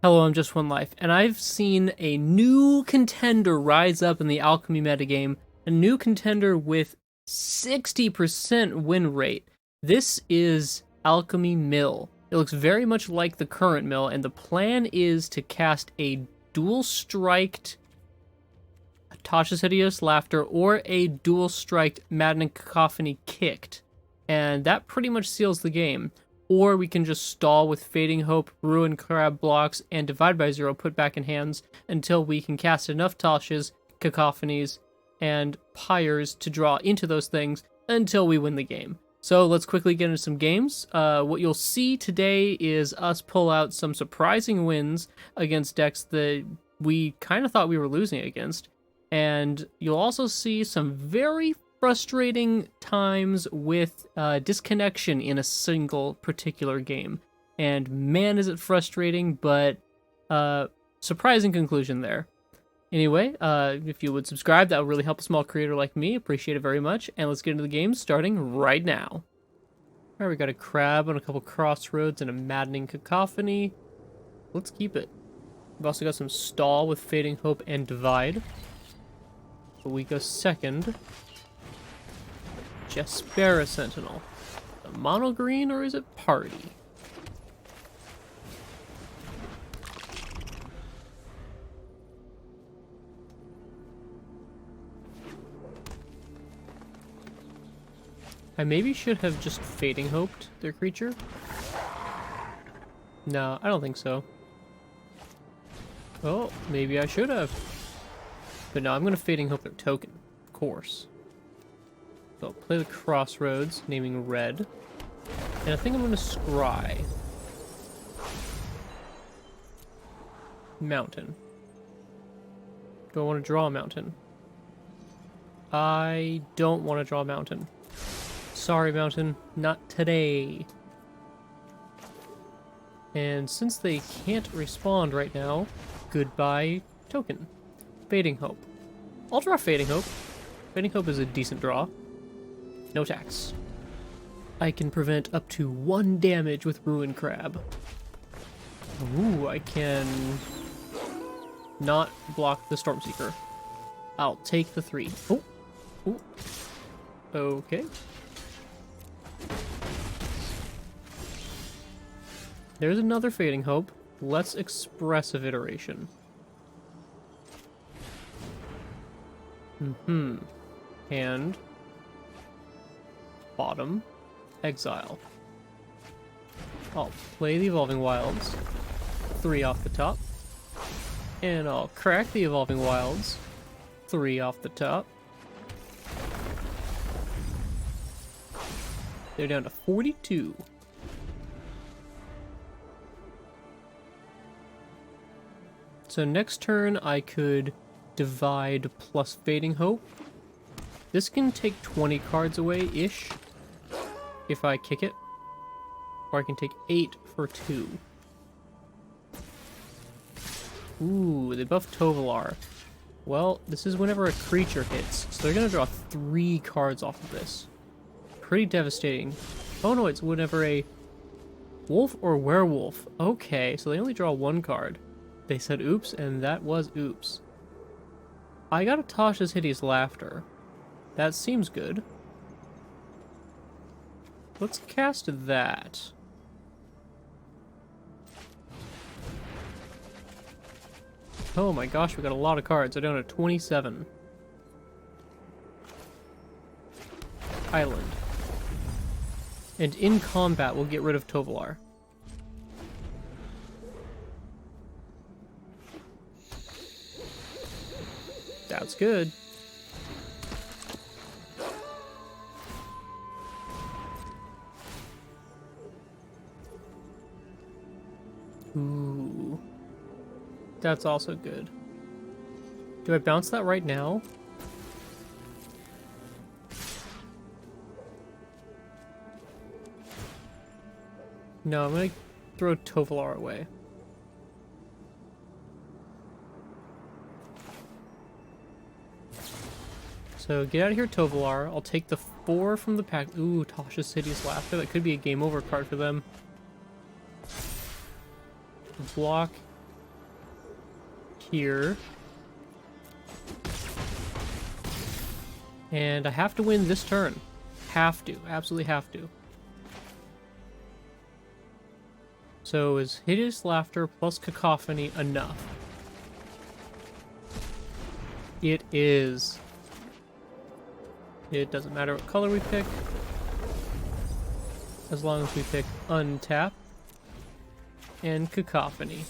Hello, I'm Just One Life, and I've seen a new contender rise up in the Alchemy metagame, a new contender with 60% win rate. This is Alchemy Mill. It looks very much like the current Mill, and the plan is to cast a dual-striked Tasha's Hideous Laughter or a dual-striked Maddening Cacophony Kicked, and that pretty much seals the game. Or we can just stall with Fading Hope, Ruin Crab blocks, and Divide by Zero put back in hands until we can cast enough Tashes, Cacophonies, and Pyres to draw into those things until we win the game. So let's quickly get into some games. What you'll see today is us pull out some surprising wins against decks that we kind of thought we were losing against. And you'll also see some very frustrating times with disconnection in a single particular game. And man, is it frustrating, but surprising conclusion there. Anyway, if you would subscribe, that would really help a small creator like me. Appreciate it very much. And let's get into the game starting right now. Alright, we got a crab on a couple crossroads and a maddening cacophony. Let's keep it. We've also got some stall with Fading Hope and Divide. But we go second. Jespera Sentinel. A mono green, or is it party? I maybe should have just Fading Hoped their creature. No, I don't think so. Oh, maybe I should have. But no, I'm going to Fading Hope their token, of course. So I'll play the Crossroads, naming red. And I think I'm going to scry. Mountain. Do I want to draw a mountain? I don't want to draw a mountain. Sorry, mountain. Not today. And since they can't respond right now, goodbye token. Fading Hope. I'll draw Fading Hope. Fading Hope is a decent draw. No tax. I can prevent up to 1 damage with Ruin Crab. Ooh, I can not block the Stormseeker. I'll take the 3. Oh. Ooh. Okay. There's another Fading Hope. Let's Expressive Iteration. And bottom, exile. I'll play the Evolving Wilds, 3 off the top. And I'll crack the Evolving Wilds, 3 off the top. They're down to 42. So next turn I could Divide plus Fading Hope. This can take 20 cards away-ish if I kick it. Or I can take 8 for 2. Ooh, they buffed Tovolar. Well, this is whenever a creature hits, so they're going to draw 3 cards off of this. Pretty devastating. Oh no, it's whenever a wolf or werewolf. Okay, so they only draw 1 card. They said oops, and that was oops. I got a Tasha's Hideous Laughter. That seems good. Let's cast that. Oh my gosh, we got a lot of cards. We're down to 27. Island. And in combat, we'll get rid of Tovolar. That's good. Ooh. That's also good. Do I bounce that right now? No, I'm gonna throw Tovolar away. So get out of here, Tovolar. I'll take the 4 from the pack. Ooh, Tasha's Hideous Laughter. That could be a game over card for them. Block here. And I have to win this turn. Have to. Absolutely have to. So is Hideous Laughter plus Cacophony enough? It is. It doesn't matter what color we pick, as long as we pick Untap and Cacophony.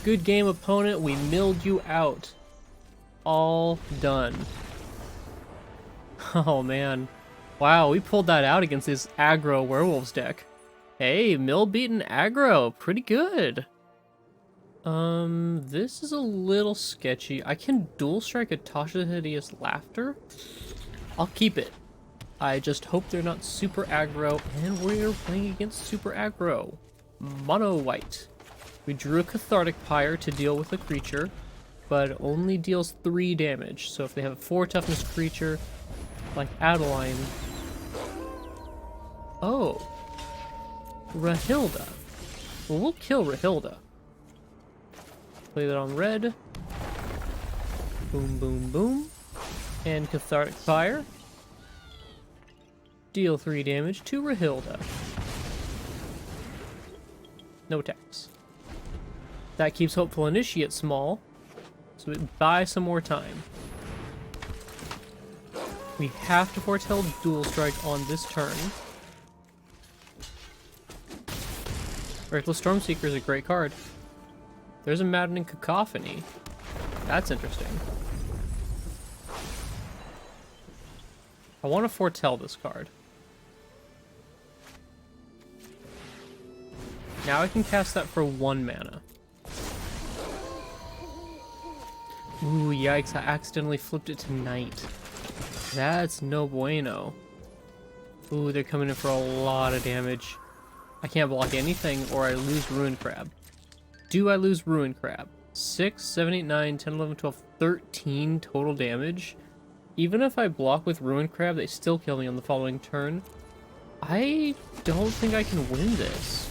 Good game, opponent. We milled you out. All done. Oh man. Wow, we pulled that out against this aggro werewolves deck. Hey, mill beaten aggro. Pretty good. This is a little sketchy. I can dual strike a Tasha's Hideous Laughter. I'll keep it. I just hope they're not super aggro, and we're playing against super aggro. Mono white. We drew a Cathartic Pyre to deal with a creature, but it only deals 3 damage. So if they have a 4 toughness creature, like Adeline... Oh. Rahilda. Well, we'll kill Rahilda. Play that on red. Boom, boom, boom. And Cathartic Fire. Deal 3 damage to Rahilda. No attacks. That keeps Hopeful Initiate small, so we buy some more time. We have to foretell Dual Strike on this turn. Reckless Stormseeker is a great card. There's a Maddening Cacophony. That's interesting. I want to foretell this card. Now I can cast that for 1 mana. Ooh, yikes, I accidentally flipped it to Knight. That's no bueno. Ooh, they're coming in for a lot of damage. I can't block anything or I lose Ruin Crab. Do I lose Ruin Crab? 6, 7, 8, 9, 10, 11, 12, 13 total damage. Even if I block with Ruin Crab, they still kill me on the following turn. I don't think I can win this.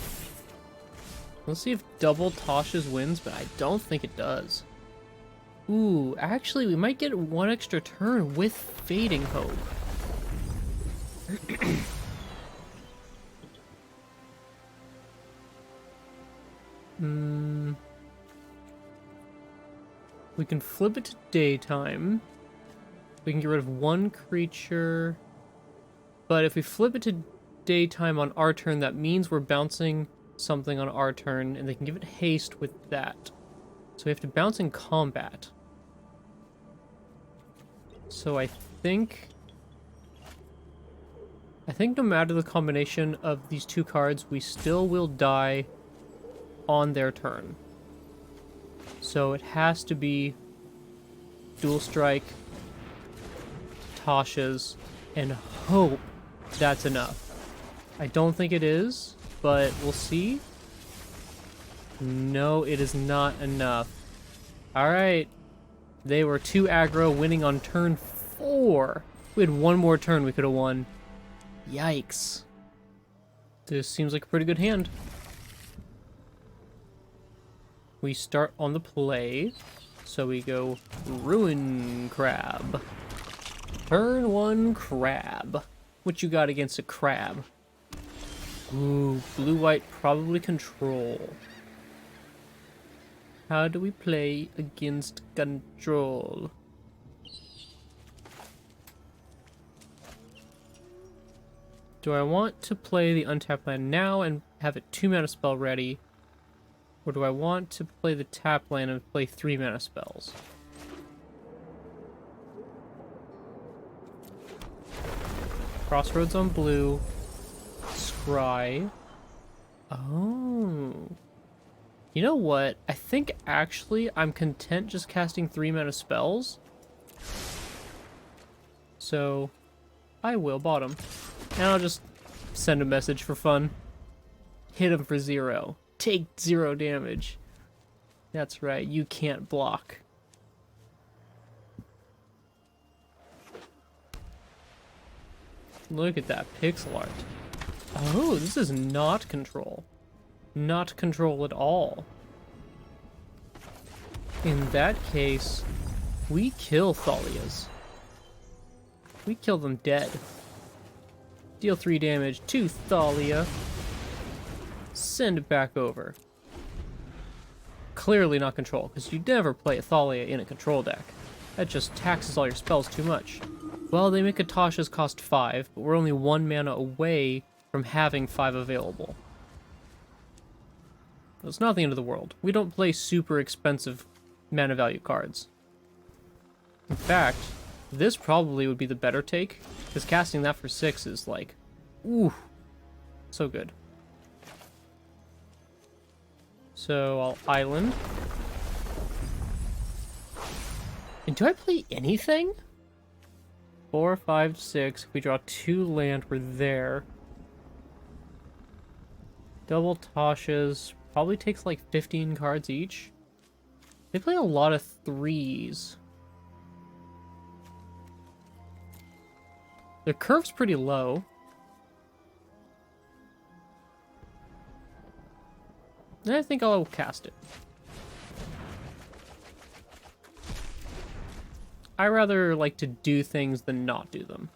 Let's see if double Tasha's wins, but I don't think it does. Ooh, actually, we might get 1 extra turn with Fading Hope. We can flip it to daytime. We can get rid of 1 creature. But if we flip it to daytime on our turn, that means we're bouncing something on our turn, and they can give it haste with that. So we have to bounce in combat. So I think no matter the combination of these 2 cards, we still will die on their turn. So it has to be Dual Strike, Tasha's, and hope that's enough. I don't think it is, but we'll see. No, it is not enough. Alright. They were 2 aggro, winning on turn 4. We had 1 more turn we could have won. Yikes. This seems like a pretty good hand. We start on the play, so we go Ruin Crab. Turn 1 Crab. What you got against a crab? Ooh, blue-white probably control. How do we play against control? Do I want to play the untapped land now and have it 2 mana spell ready? Or do I want to play the tap land and play 3 mana spells? Crossroads on blue. Scry. Oh. You know what? I think actually I'm content just casting 3 mana spells. So I will bottom. And I'll just send a message for fun. Hit him for 0. Take 0 damage. That's right, you can't block. Look at that pixel art. Oh, this is not control. Not control at all. In that case, we kill Thalias. We kill them dead. Deal 3 damage to Thalia. Send it back over. Clearly not control, because you never play a Thalia in a control deck. That just taxes all your spells too much. Well, they make Atasha's cost 5, but we're only 1 mana away from having 5 available. It's not the end of the world. We don't play super expensive mana value cards. In fact, this probably would be the better take, because casting that for 6 is like, ooh, so good. So I'll island. And do I play anything? 4, 5, 6. If we draw 2 land, we're there. Double Tasha's probably takes like 15 cards each. They play a lot of 3s. Their curve's pretty low. And I think I'll cast it. I rather like to do things than not do them.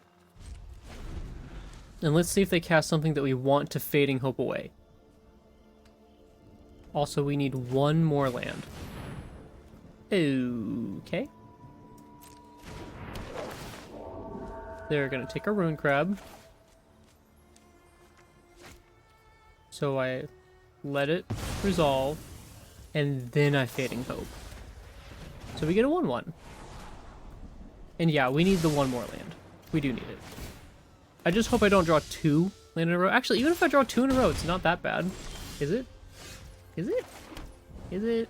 And let's see if they cast something that we want to Fading Hope away. Also, we need 1 more land. Okay. They're gonna take a Rune Crab. So I let it resolve, and then I Fading Hope. So we get a 1/1. And yeah, we need the 1 more land. We do need it. I just hope I don't draw 2 land in a row. Actually, even if I draw 2 in a row, it's not that bad. Is it? Is it? Is it?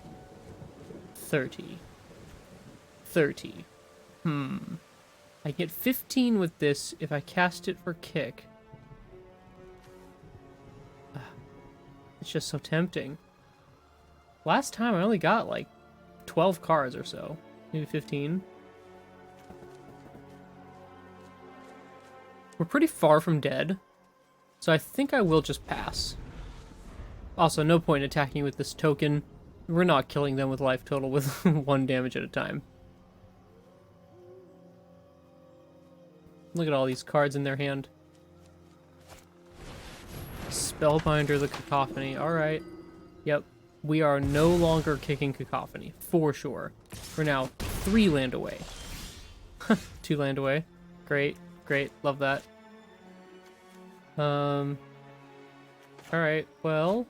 30. 30. I get 15 with this if I cast it for kick. It's just so tempting. Last time I only got like 12 cards or so. Maybe 15. We're pretty far from dead, so I think I will just pass. Also, no point attacking with this token. We're not killing them with life total with 1 damage at a time. Look at all these cards in their hand. Spellbinder, the Cacophony. Alright. Yep. We are no longer kicking Cacophony, for sure. We're now 3 land away. 2 land away. Great. Great. Love that. Alright, well,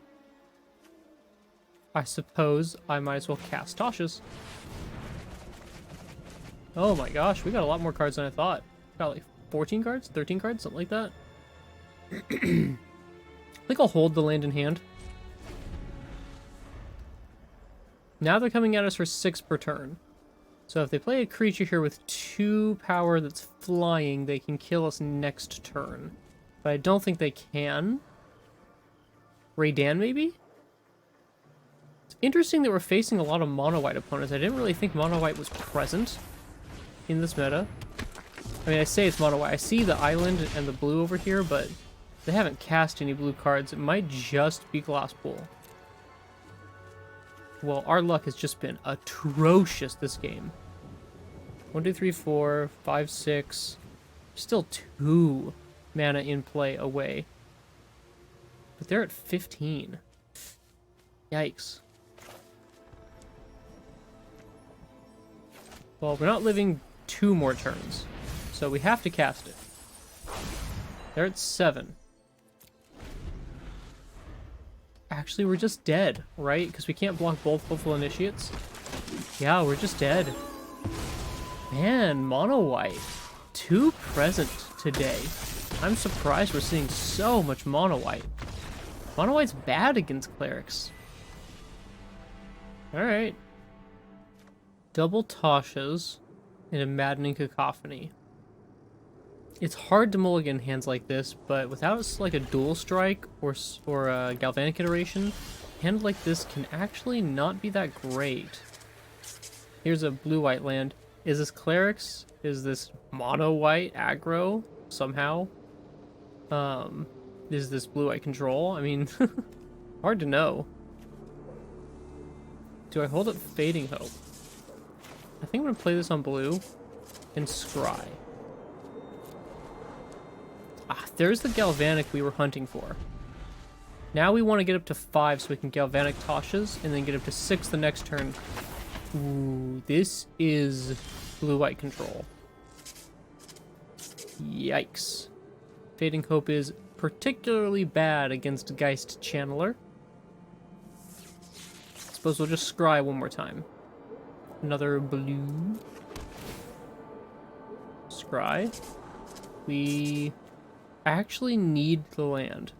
I suppose I might as well cast Tasha's. Oh my gosh, we got a lot more cards than I thought. Got like 14 cards? 13 cards? Something like that? I think I'll hold the land in hand. Now they're coming at us for 6 per turn. So if they play a creature here with 2 power that's flying, they can kill us next turn. But I don't think they can. Raydan, maybe? It's interesting that we're facing a lot of mono-white opponents. I didn't really think mono-white was present in this meta. I mean, I say it's mono-white. I see the island and the blue over here, but they haven't cast any blue cards. It might just be Glass Pool. Well, our luck has just been atrocious this game. 1, 2, 3, 4, 5, 6. Still 2 mana in play away. But they're at 15. Yikes. Well, we're not living 2 more turns, so we have to cast it. They're at 7. Actually, we're just dead, right? Because we can't block both Hopeful Initiates. Yeah, we're just dead. Man, mono white. 2 present today. I'm surprised we're seeing so much mono white. Mono white's bad against clerics. Alright. Double Tasha's and a Maddening Cacophony. It's hard to mulligan hands like this, but without like a dual strike or a galvanic iteration, a hand like this can actually not be that great. Here's a blue-white land. Is this clerics? Is this mono-white aggro somehow? Is this blue-white control? I mean, hard to know. Do I hold up Fading Hope? I think I'm gonna play this on blue and scry. Ah, there's the Galvanic we were hunting for. Now we want to get up to 5 so we can Galvanic Toshes, and then get up to 6 the next turn. Ooh, this is blue-white control. Yikes. Fading Hope is particularly bad against Geist Channeler. Suppose we'll just scry one more time. Another blue. Scry. We actually need the land.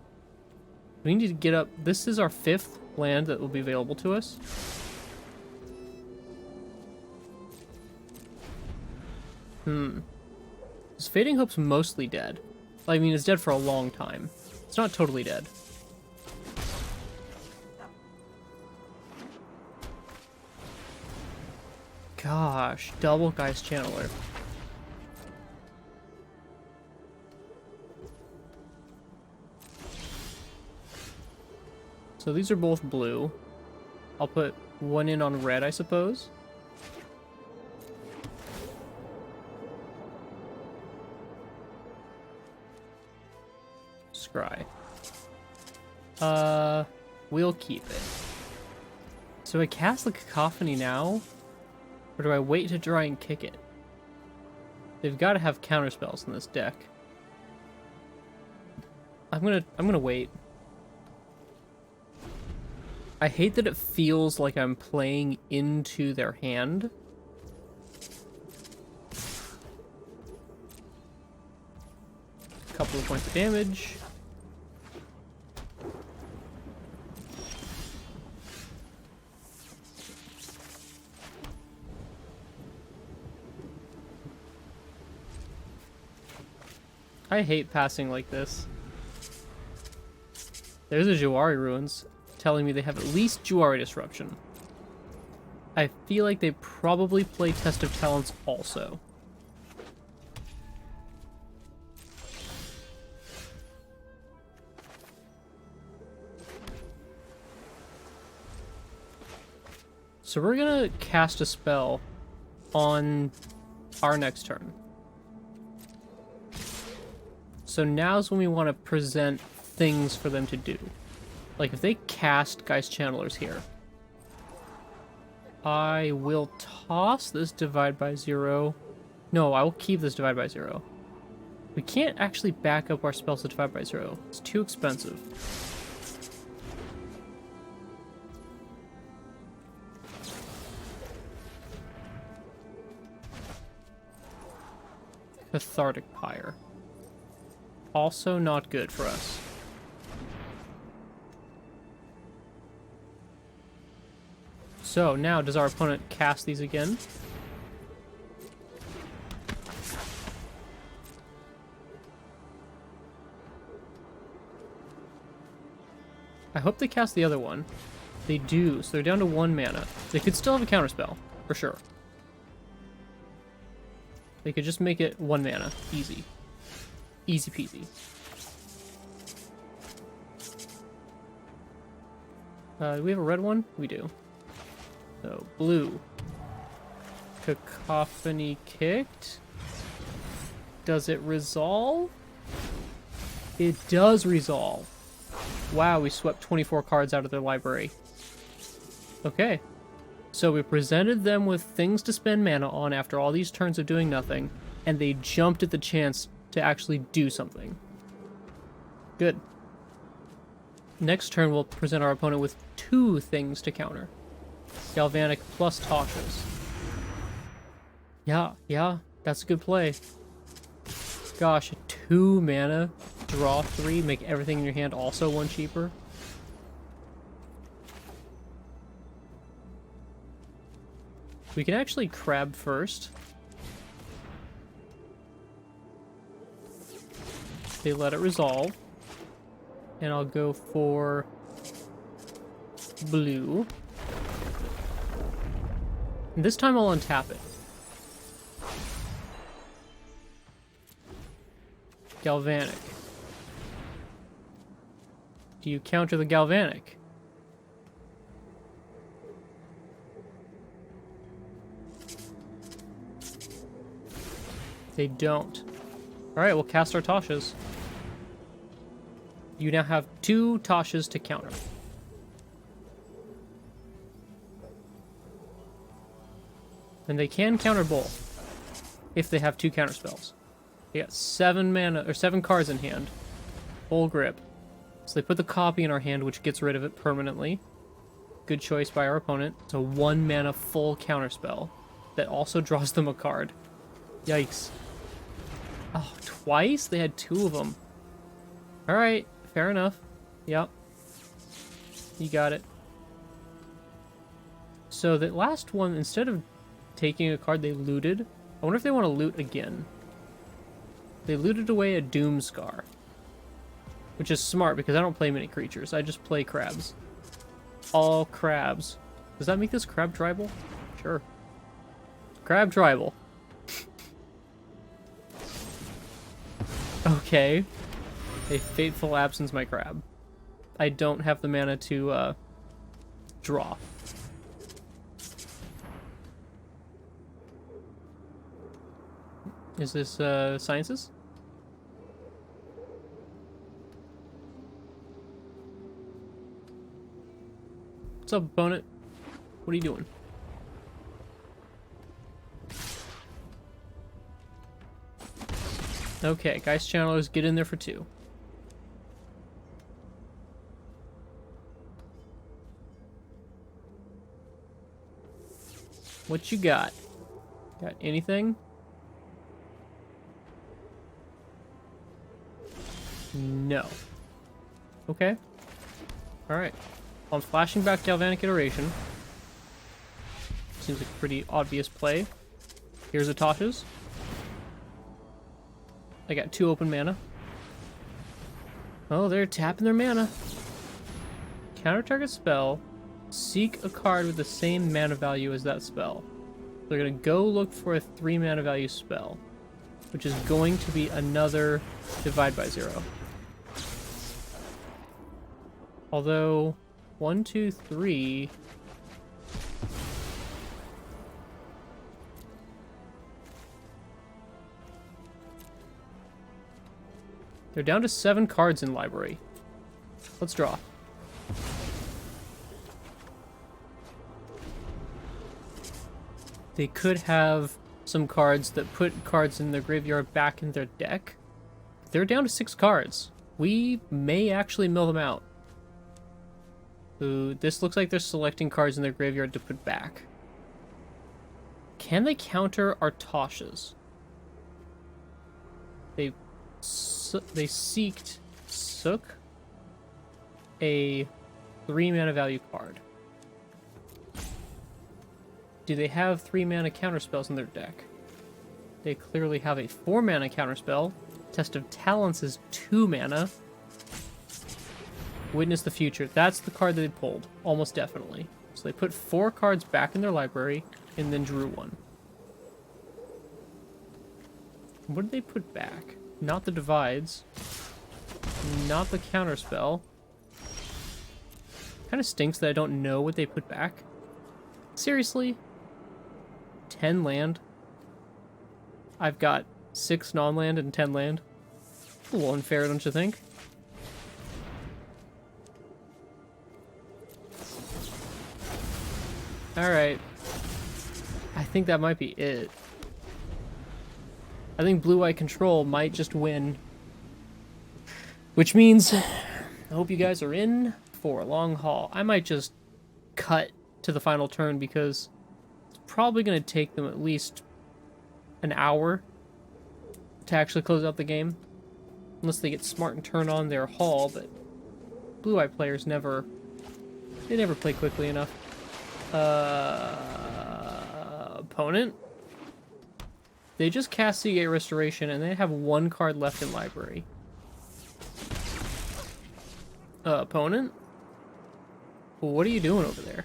We need to get up. This is our 5th land that will be available to us. This Fading Hope's mostly dead. I mean, it's dead for a long time. It's not totally dead. Gosh, double Geist Channeler. So these are both blue. I'll put one in on red, I suppose. Scry. We'll keep it. So I cast the Cacophony now? Or do I wait to try and kick it? They've got to have counterspells in this deck. I'm gonna wait. I hate that it feels like I'm playing into their hand. Couple of points of damage. I hate passing like this. There's a Jawari Ruins telling me they have at least Jawari Disruption. I feel like they probably play Test of Talents also. So we're gonna cast a spell on our next turn. So now's when we want to present things for them to do. Like if they cast Geist Channelers here, I will toss this Divide by 0. No, I will keep this Divide by 0. We can't actually back up our spells to Divide by 0. It's too expensive. Cathartic Pyre. Also not good for us. So now, does our opponent cast these again? I hope they cast the other one. They do, so they're down to 1 mana. They could still have a counterspell, for sure. They could just make it 1 mana. Easy. Easy peasy. Do we have a red one? We do. So, blue. Cacophony kicked. Does it resolve? It does resolve. Wow, we swept 24 cards out of their library. Okay. So we presented them with things to spend mana on after all these turns of doing nothing, and they jumped at the chance to actually do something. Good. Next turn, we'll present our opponent with 2 things to counter. Galvanic plus Toshes. Yeah, that's a good play. Gosh, 2 mana, draw 3, make everything in your hand also 1 cheaper. We can actually crab first. They let it resolve. And I'll go for blue. And this time I'll untap it. Galvanic. Do you counter the Galvanic? They don't. Alright, we'll cast our Tasha's. You now have 2 Tasha's to counter. And they can counter both if they have 2 counter spells. They got 7 mana or 7 cards in hand. Full grip. So they put the copy in our hand, which gets rid of it permanently. Good choice by our opponent. It's a 1 mana full counter spell that also draws them a card. Yikes. Oh, twice? They had 2 of them. Alright, fair enough. Yep. You got it. So that last one, instead of taking a card they looted, I wonder if they want to loot again. They looted away a Doomscar. Which is smart, because I don't play many creatures. I just play crabs. All crabs. Does that make this crab tribal? Sure. Crab tribal. Okay. A fateful absence, my crab. I don't have the mana to draw. Is this sciences? What's up, opponent? What are you doing? Okay, Geist Channelers, get in there for 2. What you got? Got anything? No. Okay. Alright. I'm flashing back Galvanic Iteration. Seems like a pretty obvious play. Here's a Tasha's. I got 2 open mana. Oh, they're tapping their mana. Counter target spell. Seek a card with the same mana value as that spell. They're going to go look for a 3 mana value spell, which is going to be another Divide by 0. Although, 1, 2, 3... They're down to 7 cards in library. Let's draw. They could have some cards that put cards in their graveyard back in their deck. They're down to 6 cards. We may actually mill them out. Ooh, this looks like they're selecting cards in their graveyard to put back. Can they counter our Tasha's? They seeked Sook, a 3 mana value card. Do they have 3 mana counterspells in their deck? They clearly have a 4 mana counterspell. Test of Talents is 2 mana. Witness the Future. That's the card that they pulled, almost definitely. So they put 4 cards back in their library and then drew 1. What did they put back? Not the Divides. Not the Counterspell. Kind of stinks that I don't know what they put back. Seriously? 10 land? I've got 6 non-land and 10 land. A little unfair, don't you think? Alright. I think that might be it. I think Blue-White Control might just win. Which means I hope you guys are in for a long haul. I might just cut to the final turn because it's probably going to take them at least an hour to actually close out the game. Unless they get smart and turn on their haul, but Blue-White players never play quickly enough. Opponent? They just cast Seagate Restoration and they have 1 card left in library. Opponent? What are you doing over there?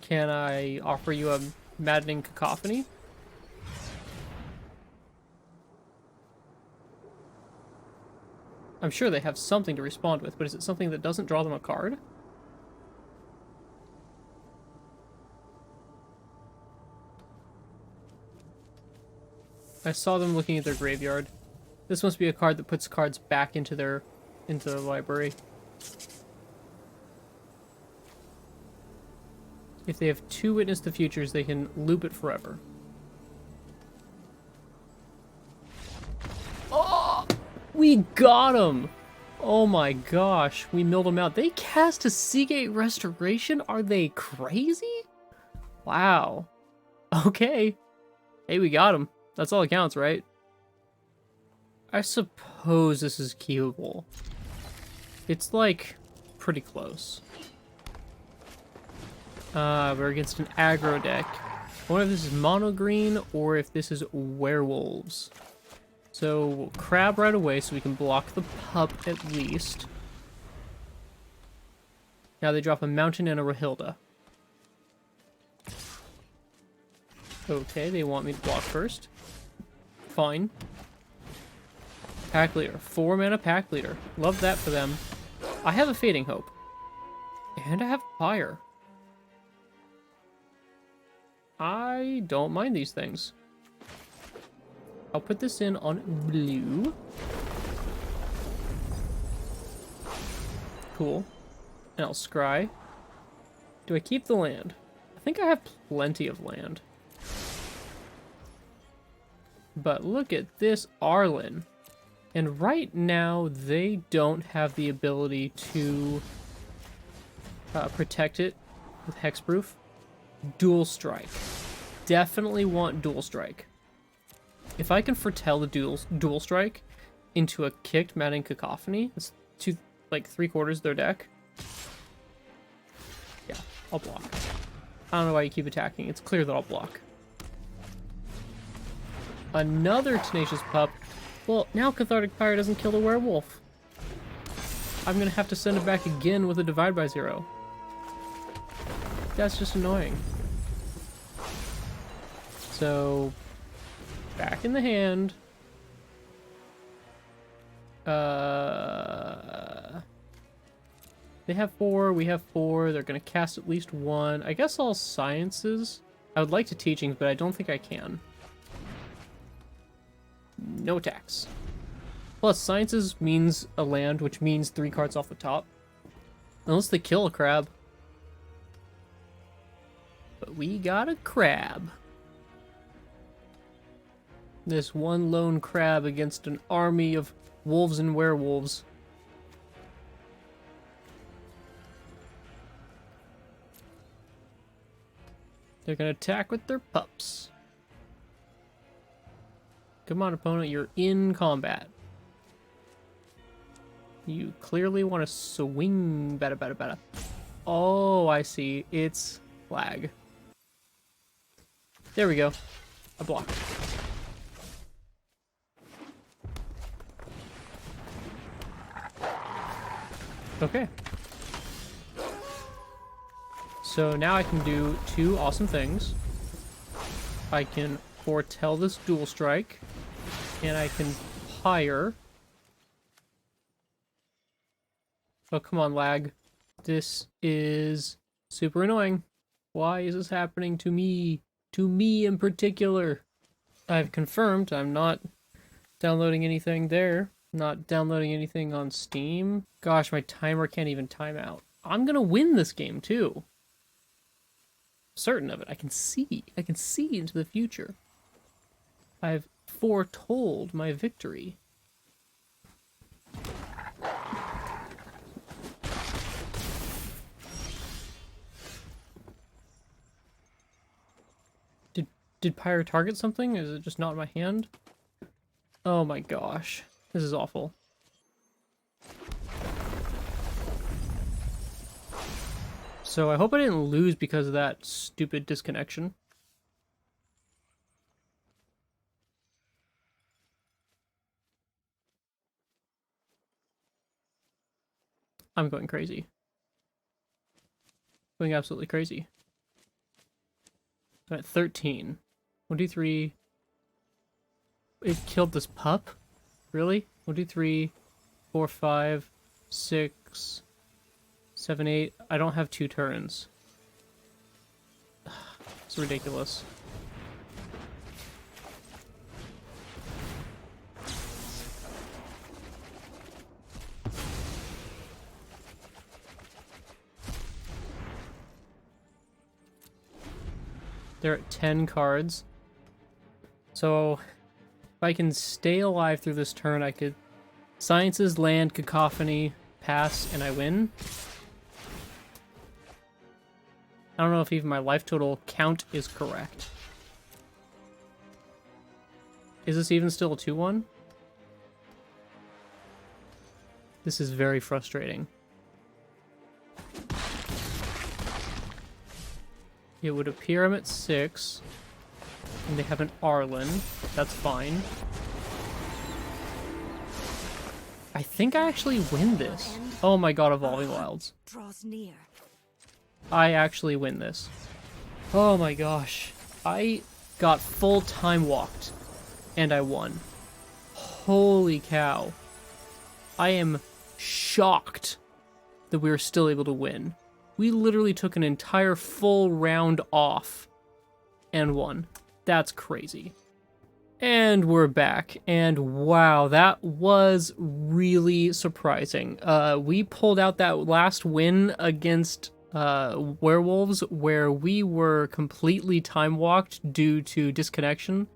Can I offer you a Maddening Cacophony? I'm sure they have something to respond with, but is it something that doesn't draw them a card? I saw them looking at their graveyard. This must be a card that puts cards back into their library. If they have 2 Witness the Futures, they can loop it forever. Oh! We got him! Oh my gosh, we milled them out. They cast a Seagate Restoration? Are they crazy? Wow. Okay. Hey, we got him. That's all that counts, right? I suppose this is keepable. It's, like, pretty close. We're against an aggro deck. I wonder if this is mono green or if this is werewolves. So we'll crab right away so we can block the pup at least. Now they drop a mountain and a Rahilda. Okay, they want me to block first. Fine. Pack leader. 4 mana pack leader. Love that for them. I have a Fading Hope. And I have Fire. I don't mind these things. I'll put this in on blue. Cool. And I'll scry. Do I keep the land? I think I have plenty of land. But look at this Arlen. And right now, they don't have the ability to protect it with Hexproof. Dual Strike. Definitely want Dual Strike. If I can foretell the Dual Strike into a kicked Maddening Cacophony, it's 3/4 of their deck. Yeah, I'll block. I don't know why you keep attacking. It's clear that I'll block. Another Tenacious Pup. Well, now Cathartic Fire doesn't kill the werewolf. I'm gonna have to send it back again with a Divide by 0. That's just annoying. So, back in the hand. They have 4, we have 4. They're gonna cast at least 1. I guess all Sciences. I would like to Teachings, but I don't think I can. No attacks. Plus, Sciences means a land, which means 3 cards off the top. Unless they kill a crab. But we got a crab. This one lone crab against an army of wolves and werewolves. They're gonna attack with their pups. Come on, opponent, you're in combat. You clearly want to swing. Bada. Oh, I see. It's flag. There we go. A block. Okay. So now I can do 2 awesome things. I can foretell this Dual Strike, and I can Pyre. Oh, come on, lag. This is super annoying. Why is this happening to me? To me in particular. I've confirmed I'm not downloading anything there. Not downloading anything on Steam. Gosh, my timer can't even time out. I'm gonna win this game, too. Certain of it. I can see into the future. I've foretold my victory. Did Pyre target something? Is it just not in my hand? Oh my gosh. This is awful. So I hope I didn't lose because of that stupid disconnection. I'm going crazy. Going absolutely crazy. I'm at 13. 1, 2, 3. It killed this pup? Really? 1, 2, 3, 4, 5, 6, 7, 8. I don't have 2 turns. It's ridiculous. They're at 10 cards. So if I can stay alive through this turn, I could Sciences, Land, Cacophony, pass, and I win. I don't know if even my life total count is correct. Is this even still a 2-1? This is very frustrating. It would appear I'm at 6. And they have an Arlen. That's fine. I think I actually win this. Oh my god, Evolving Wilds. I actually win this. Oh my gosh. I got full time walked. And I won. Holy cow. I am shocked that we were still able to win. We literally took an entire full round off and won. That's crazy. And we're back. And wow, that was really surprising. We pulled out that last win against Werewolves where we were completely time walked due to disconnection.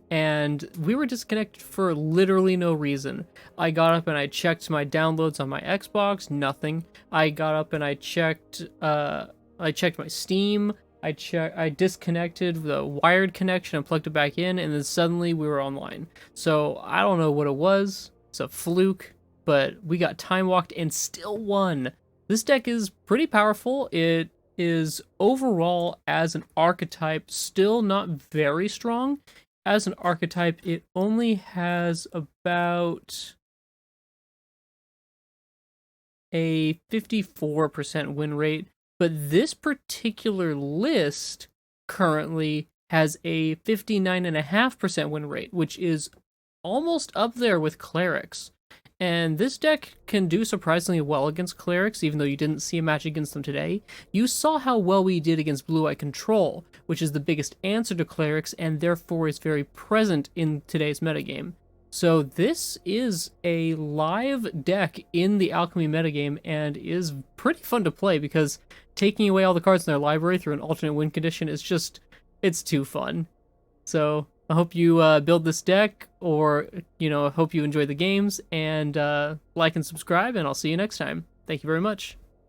And we were disconnected for literally no reason. I got up and I checked my downloads on my Xbox, nothing. I got up and I checked my Steam. I disconnected the wired connection and plugged it back in, and then suddenly we were online. So I don't know what it was. It's a fluke, but we got time walked and still won. This deck is pretty powerful. It is overall as an archetype still not very strong. As an archetype, it only has about a 54% win rate, but this particular list currently has a 59.5% win rate, which is almost up there with Clerics. And this deck can do surprisingly well against Clerics, even though you didn't see a match against them today. You saw how well we did against Blue-Eye Control, which is the biggest answer to Clerics, and therefore is very present in today's metagame. So this is a live deck in the Alchemy metagame, and is pretty fun to play, because taking away all the cards in their library through an alternate win condition is just, it's too fun. So I hope you build this deck, or, I hope you enjoy the games, and like and subscribe, and I'll see you next time. Thank you very much.